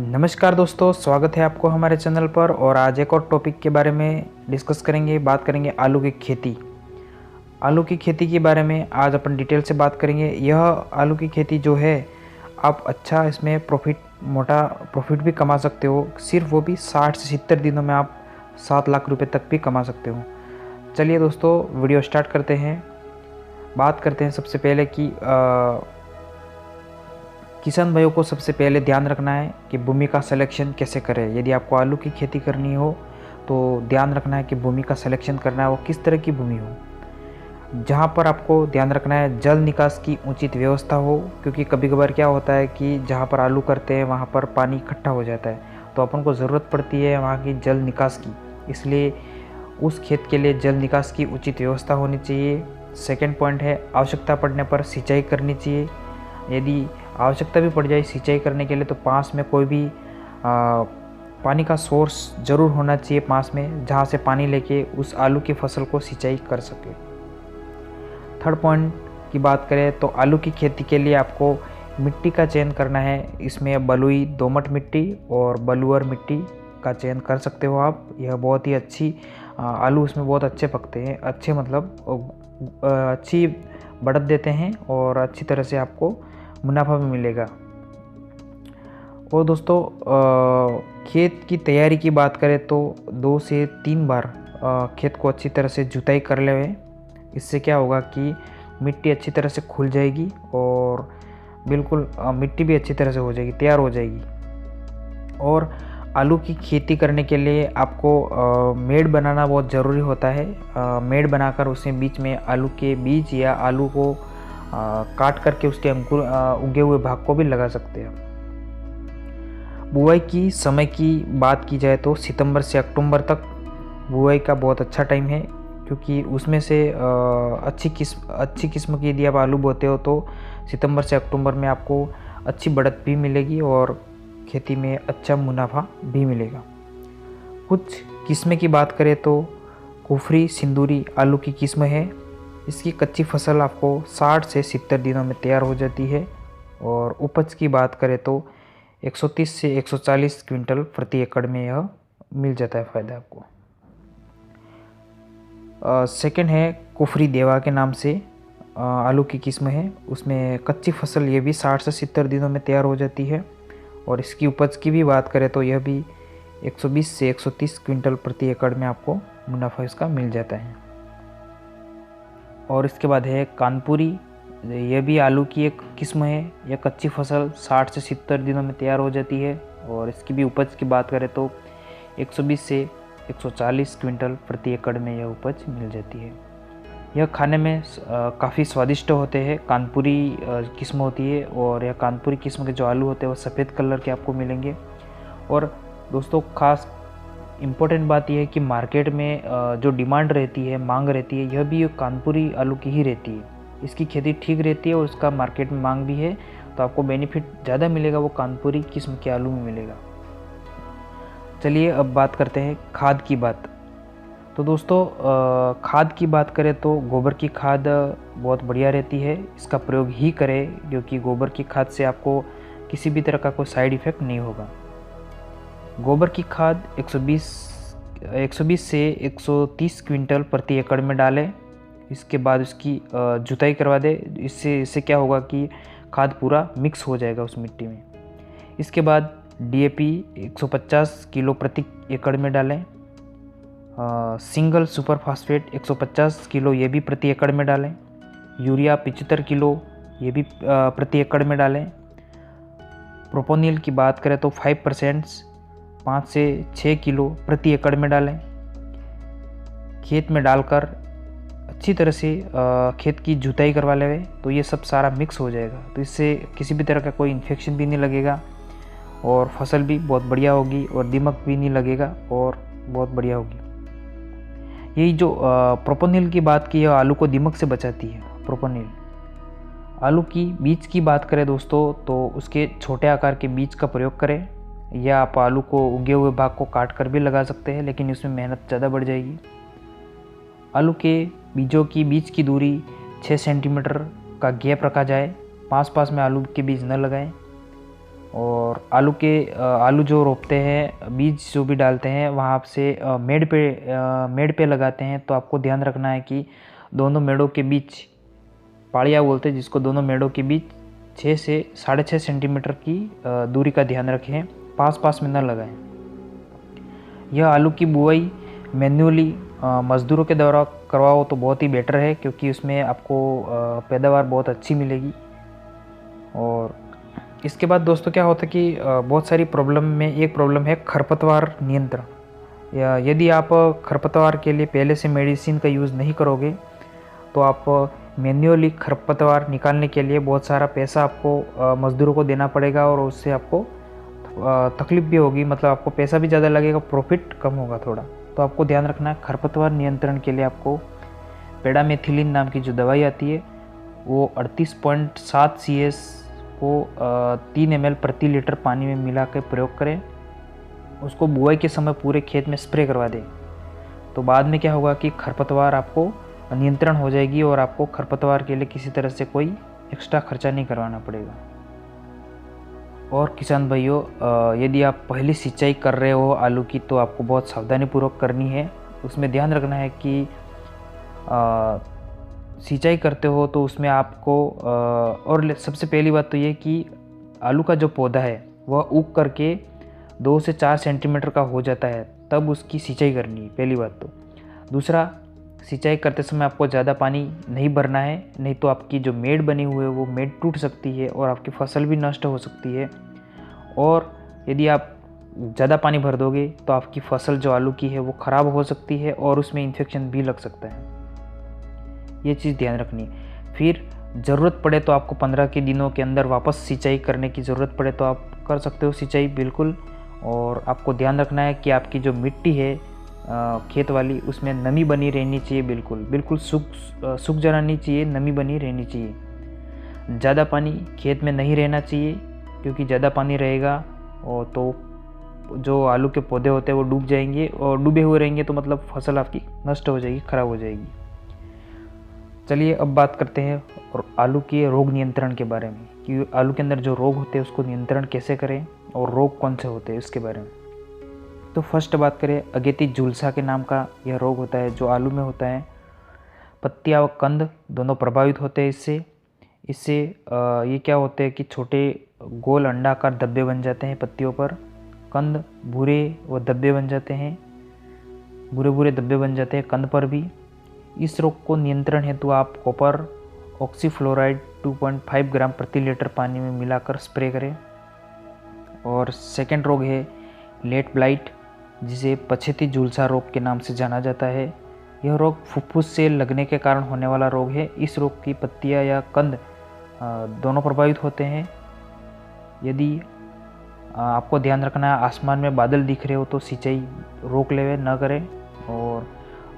नमस्कार दोस्तों, स्वागत है आपको हमारे चैनल पर। और आज एक और टॉपिक के बारे में डिस्कस करेंगे, बात करेंगे आलू की खेती। आलू की खेती के बारे में आज अपन डिटेल से बात करेंगे। यह आलू की खेती जो है, आप अच्छा इसमें मोटा प्रॉफिट भी कमा सकते हो। सिर्फ वो भी 60 से 70 दिनों में आप 7 लाख रुपए तक भी कमा सकते हो। चलिए दोस्तों, वीडियो स्टार्ट करते हैं। बात करते हैं सबसे पहले कि किसान भाइयों को सबसे पहले ध्यान रखना है कि भूमि का सिलेक्शन कैसे करें। यदि आपको आलू की खेती करनी हो तो ध्यान रखना है कि भूमि का सिलेक्शन करना है वो किस तरह की भूमि हो। जहाँ पर आपको ध्यान रखना है जल निकास की उचित व्यवस्था हो, क्योंकि कभी कभार क्या होता है कि जहाँ पर आलू करते हैं वहाँ पर पानी इकट्ठा हो जाता है, तो अपन को ज़रूरत पड़ती है वहाँ की जल निकास की। इसलिए उस खेत के लिए जल निकास की उचित व्यवस्था होनी चाहिए। सेकेंड पॉइंट है, आवश्यकता पड़ने पर सिंचाई करनी चाहिए। यदि आवश्यकता भी पड़ जाए सिंचाई करने के लिए तो पास में कोई भी पानी का सोर्स ज़रूर होना चाहिए पास में, जहाँ से पानी लेके उस आलू की फसल को सिंचाई कर सके। थर्ड पॉइंट की बात करें तो आलू की खेती के लिए आपको मिट्टी का चयन करना है। इसमें बलुई दोमट मिट्टी और बलुअर मिट्टी का चयन कर सकते हो आप। यह बहुत ही अच्छी आलू इसमें बहुत अच्छे पकते हैं, अच्छे मतलब अच्छी बढ़त देते हैं और अच्छी तरह से आपको मुनाफा भी मिलेगा। और दोस्तों, खेत की तैयारी की बात करें तो 2 से 3 बार खेत को अच्छी तरह से जुताई कर लें। इससे क्या होगा कि मिट्टी अच्छी तरह से खुल जाएगी और बिल्कुल मिट्टी भी अच्छी तरह से हो जाएगी, तैयार हो जाएगी। और आलू की खेती करने के लिए आपको मेड़ बनाना बहुत ज़रूरी होता है। मेड़ बनाकर उसमें बीच में आलू के बीज या आलू को काट करके उसके अंकुर उगे हुए भाग को भी लगा सकते हैं। बुआई की समय की बात की जाए तो सितंबर से अक्टूबर तक बुआई का बहुत अच्छा टाइम है, क्योंकि उसमें से अच्छी किस्म की यदि आप आलू बोते हो तो सितंबर से अक्टूबर में आपको अच्छी बढ़त भी मिलेगी और खेती में अच्छा मुनाफा भी मिलेगा। कुछ किस्में की बात करें तो कुफरी सिंदूरी आलू की किस्म है। इसकी कच्ची फसल आपको 60 से 70 दिनों में तैयार हो जाती है और उपज की बात करें तो 130 से 140 क्विंटल प्रति एकड़ में यह मिल जाता है फ़ायदा आपको। सेकंड है कुफरी देवा के नाम से आलू की किस्म है। उसमें कच्ची फसल ये भी 60 से 70 दिनों में तैयार हो जाती है और इसकी उपज की भी बात करें तो यह भी 120 से 130 क्विंटल प्रति एकड़ में आपको मुनाफा इसका मिल जाता है। और इसके बाद है कानपुरी, यह भी आलू की एक किस्म है। यह कच्ची फसल 60 से 70 दिनों में तैयार हो जाती है और इसकी भी उपज की बात करें तो 120 से 140 क्विंटल प्रति एकड़ में यह उपज मिल जाती है। यह खाने में काफ़ी स्वादिष्ट होते हैं। कानपुरी किस्म होती है और यह कानपुरी किस्म के जो आलू होते हैं वो सफ़ेद कलर के आपको मिलेंगे। और दोस्तों, खास इम्पोर्टेंट बात यह है कि मार्केट में जो डिमांड रहती है, मांग रहती है, यह भी कानपुरी आलू की ही रहती है। इसकी खेती ठीक रहती है और उसका मार्केट में मांग भी है, तो आपको बेनिफिट ज़्यादा मिलेगा वो कानपुरी किस्म के आलू में मिलेगा। चलिए अब बात करते हैं खाद की बात। तो दोस्तों, खाद की बात करें तो गोबर की खाद बहुत बढ़िया रहती है। इसका प्रयोग ही करें, क्योंकि गोबर की खाद से आपको किसी भी तरह का कोई साइड इफ़ेक्ट नहीं होगा। गोबर की खाद 120 से 130 क्विंटल प्रति एकड़ में डालें। इसके बाद उसकी जुताई करवा दें। इससे क्या होगा कि खाद पूरा मिक्स हो जाएगा उस मिट्टी में। इसके बाद DAP 150 किलो प्रति एकड़ में डालें। सिंगल सुपर फास्फेट 150 किलो ये भी प्रति एकड़ में डालें। यूरिया 75 किलो ये भी प्रति एकड़ में डालें। प्रोपोनिल की बात करें तो 5% 5 से 6 किलो प्रति एकड़ में डालें। खेत में डालकर अच्छी तरह से खेत की जुताई करवा लें, तो ये सब सारा मिक्स हो जाएगा। तो इससे किसी भी तरह का कोई इन्फेक्शन भी नहीं लगेगा और फसल भी बहुत बढ़िया होगी और दीमक भी नहीं लगेगा और बहुत बढ़िया होगी। यही जो प्रोपोनिल की बात की है, आलू को दीमक से बचाती है प्रोपोनिल। आलू की बीज की बात करें दोस्तों, तो उसके छोटे आकार के बीज का प्रयोग करें, या आप आलू को उगे हुए भाग को काट कर भी लगा सकते हैं, लेकिन इसमें मेहनत ज़्यादा बढ़ जाएगी। आलू के बीजों की बीज की दूरी 6 सेंटीमीटर का गैप रखा जाए। पास में आलू के बीज न लगाएं। और आलू जो रोपते हैं, बीज जो भी डालते हैं, वहाँ से मेड़ पे लगाते हैं। तो आपको ध्यान रखना है कि दोनों मेड़ों के बीच, पाड़िया बोलते हैं जिसको, दोनों मेड़ों के बीच 6 से 6.5 सेंटीमीटर की दूरी का ध्यान रखें, पास में न लगाएं। यह आलू की बुआई मैन्युअली मज़दूरों के द्वारा करवाओ तो बहुत ही बेटर है, क्योंकि उसमें आपको पैदावार बहुत अच्छी मिलेगी। और इसके बाद दोस्तों क्या होता है कि बहुत सारी प्रॉब्लम में एक प्रॉब्लम है खरपतवार नियंत्रण। या यदि आप खरपतवार के लिए पहले से मेडिसिन का यूज़ नहीं करोगे तो आप मैन्युअली खरपतवार निकालने के लिए बहुत सारा पैसा आपको मज़दूरों को देना पड़ेगा, और उससे आपको तकलीफ भी होगी, मतलब आपको पैसा भी ज़्यादा लगेगा, प्रॉफिट कम होगा थोड़ा। तो आपको ध्यान रखना है, खरपतवार नियंत्रण के लिए आपको पेडामेथिलिन नाम की जो दवाई आती है वो 38.7 CS को 3 ml प्रति लीटर पानी में मिला कर प्रयोग करें। उसको बुआई के समय पूरे खेत में स्प्रे करवा दें। तो बाद में क्या होगा कि खरपतवार आपको नियंत्रण हो जाएगी, और आपको खरपतवार के लिए किसी तरह से कोई एक्स्ट्रा खर्चा नहीं करवाना पड़ेगा। और किसान भाइयों, यदि आप पहली सिंचाई कर रहे हो आलू की, तो आपको बहुत सावधानीपूर्वक करनी है। उसमें ध्यान रखना है कि सिंचाई करते हो तो उसमें आपको और सबसे पहली बात तो ये कि आलू का जो पौधा है वह उग करके 2 से 4 सेंटीमीटर का हो जाता है, तब उसकी सिंचाई करनी है, पहली बात तो। दूसरा, सिंचाई करते समय आपको ज़्यादा पानी नहीं भरना है, नहीं तो आपकी जो मेड़ बनी हुई है वो मेड़ टूट सकती है और आपकी फसल भी नष्ट हो सकती है। और यदि आप ज़्यादा पानी भर दोगे तो आपकी फसल जो आलू की है वो ख़राब हो सकती है और उसमें इन्फेक्शन भी लग सकता है। ये चीज़ ध्यान रखनी है। फिर ज़रूरत पड़े तो आपको 15 के दिनों के अंदर वापस सिंचाई करने की ज़रूरत पड़े तो आप कर सकते हो सिंचाई, बिल्कुल। और आपको ध्यान रखना है कि आपकी जो मिट्टी है खेत वाली, उसमें नमी बनी रहनी चाहिए, बिल्कुल सूख जाना नहीं चाहिए, नमी बनी रहनी चाहिए। ज़्यादा पानी खेत में नहीं रहना चाहिए, क्योंकि ज़्यादा पानी रहेगा और तो जो आलू के पौधे होते हैं वो डूब जाएंगे, और डूबे हुए रहेंगे तो मतलब फसल आपकी नष्ट हो जाएगी, ख़राब हो जाएगी। चलिए अब बात करते हैं और आलू के रोग नियंत्रण के बारे में, कि आलू के अंदर जो रोग होते हैं उसको नियंत्रण कैसे करें और रोग कौन से होते हैं इसके बारे में। तो फर्स्ट बात करें, अगेती झुलसा के नाम का यह रोग होता है जो आलू में होता है। पत्तियां व कंद दोनों प्रभावित होते हैं इससे ये क्या होते हैं कि छोटे गोल अंडाकार धब्बे बन जाते हैं पत्तियों पर। कंद भूरे व धब्बे बन जाते हैं, भूरे धब्बे बन जाते हैं कंद पर भी। इस रोग को नियंत्रण हेतु आप कॉपर ऑक्सीफ्लोराइड 2.5 ग्राम प्रति लीटर पानी में मिलाकर स्प्रे करें। और सेकेंड रोग है लेट ब्लाइट, जिसे पछेती झुलसा रोग के नाम से जाना जाता है। यह रोग फुफ्फुस से लगने के कारण होने वाला रोग है। इस रोग की पत्तियां या कंद दोनों प्रभावित होते हैं। यदि आपको ध्यान रखना है, आसमान में बादल दिख रहे हो तो सिंचाई रोक लेवे न करें, और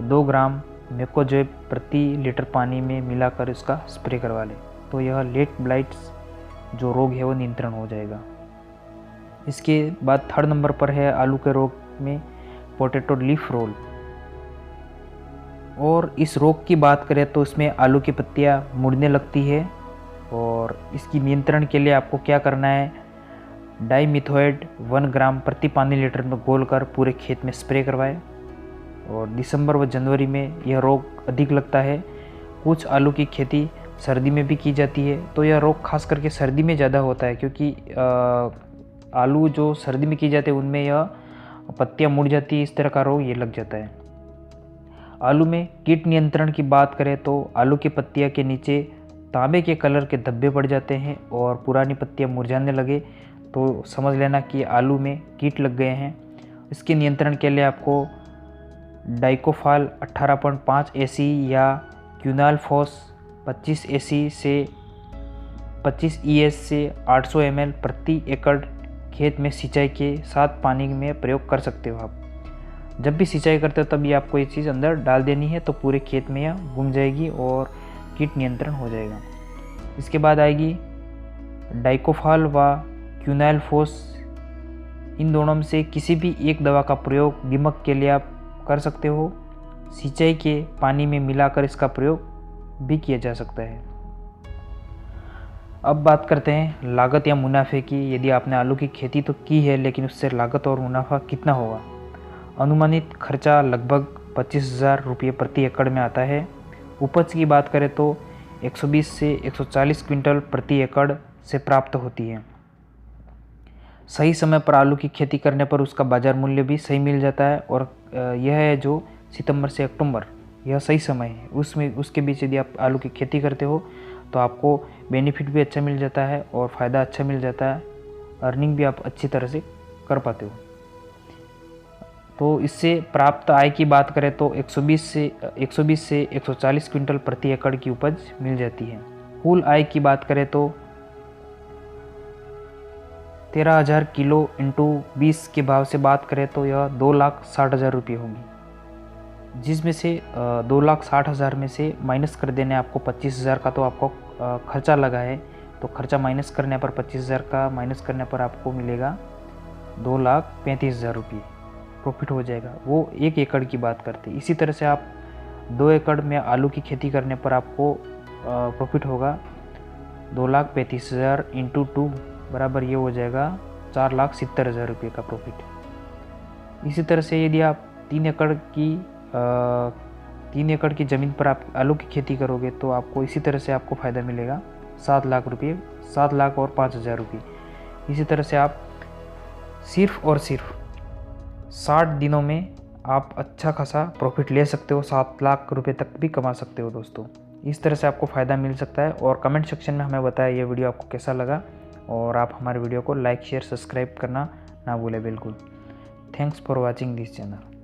2 ग्राम मेकोजेब प्रति लीटर पानी में मिलाकर इसका स्प्रे करवा लें, तो यह लेट ब्लाइट्स जो रोग है वो नियंत्रण हो जाएगा। इसके बाद थर्ड नंबर पर है आलू के रोग में पोटैटो लीफ रोल। और इस रोग की बात करें तो इसमें आलू की पत्तियां मुड़ने लगती है, और इसकी नियंत्रण के लिए आपको क्या करना है, डाइमिथोएट 1 ग्राम प्रति पानी लीटर में घोलकर पूरे खेत में स्प्रे करवाएं। और दिसंबर व जनवरी में यह रोग अधिक लगता है। कुछ आलू की खेती सर्दी में भी की जाती है, तो यह रोग खास करके सर्दी में ज़्यादा होता है, क्योंकि आलू जो सर्दी में की जाते हैं उनमें यह पत्तियां मुड़ जाती है, इस तरह का रोग ये लग जाता है। आलू में कीट नियंत्रण की बात करें तो आलू की पत्तियां के नीचे तांबे के कलर के धब्बे पड़ जाते हैं और पुरानी पत्तियां मुरझाने लगे तो समझ लेना कि आलू में कीट लग गए हैं। इसके नियंत्रण के लिए आपको डाइकोफाल 18.5 AC या क्यूनालफॉस 25 AC से 25 ES से 800 ml प्रति एकड़ खेत में सिंचाई के साथ पानी में प्रयोग कर सकते हो। आप जब भी सिंचाई करते हो तभी आपको ये चीज़ अंदर डाल देनी है, तो पूरे खेत में यह घूम जाएगी और कीट नियंत्रण हो जाएगा। इसके बाद आएगी डाइकोफाल व क्यूनालफॉस। इन दोनों में से किसी भी एक दवा का प्रयोग दीमक के लिए आप कर सकते हो। सिंचाई के पानी में मिलाकर इसका प्रयोग भी किया जा सकता है। अब बात करते हैं लागत या मुनाफे की। यदि आपने आलू की खेती तो की है, लेकिन उससे लागत और मुनाफा कितना होगा। अनुमानित खर्चा लगभग 25,000 रुपये प्रति एकड़ में आता है। उपज की बात करें तो 120 से 140 क्विंटल प्रति एकड़ से प्राप्त होती है। सही समय पर आलू की खेती करने पर उसका बाज़ार मूल्य भी सही मिल जाता है। और यह है जो सितंबर से अक्टूबर, यह सही समय है। उसके बीच यदि आप आलू की खेती करते हो तो आपको बेनिफिट भी अच्छा मिल जाता है और फ़ायदा अच्छा मिल जाता है, अर्निंग भी आप अच्छी तरह से कर पाते हो। तो इससे प्राप्त आय की बात करें तो 120 से 140 क्विंटल प्रति एकड़ की उपज मिल जाती है। कुल आय की बात करें तो 13,000 किलो इंटू 20 के भाव से बात करें तो यह 2,60,000 रुपये होंगी, जिसमें से 2,60,000 में से माइनस कर देने आपको 25,000 का तो आपको खर्चा लगा है। तो खर्चा माइनस करने पर 25,000 का माइनस करने पर आपको मिलेगा 2,35,000 रुपये प्रॉफिट हो जाएगा। वो 1 एकड़ की बात करते हैं। इसी तरह से आप 2 एकड़ में आलू की खेती करने पर आपको प्रॉफिट होगा 2,35,000 इंटू 2 बराबर ये हो जाएगा 4,70,000 रुपये का प्रॉफिट। इसी तरह से यदि आप 3 एकड़ की ज़मीन पर आप आलू की खेती करोगे तो आपको इसी तरह से आपको फ़ायदा मिलेगा 7 लाख रुपये, 7 लाख और 5,000 रुपये। इसी तरह से आप सिर्फ और सिर्फ 60 दिनों में आप अच्छा खासा प्रॉफिट ले सकते हो, 7 लाख रुपए तक भी कमा सकते हो दोस्तों। इस तरह से आपको फ़ायदा मिल सकता है। और कमेंट सेक्शन में हमें बताया ये वीडियो आपको कैसा लगा, और आप हमारे वीडियो को लाइक शेयर सब्सक्राइब करना ना भूलें बिल्कुल। Thanks for watching this channel.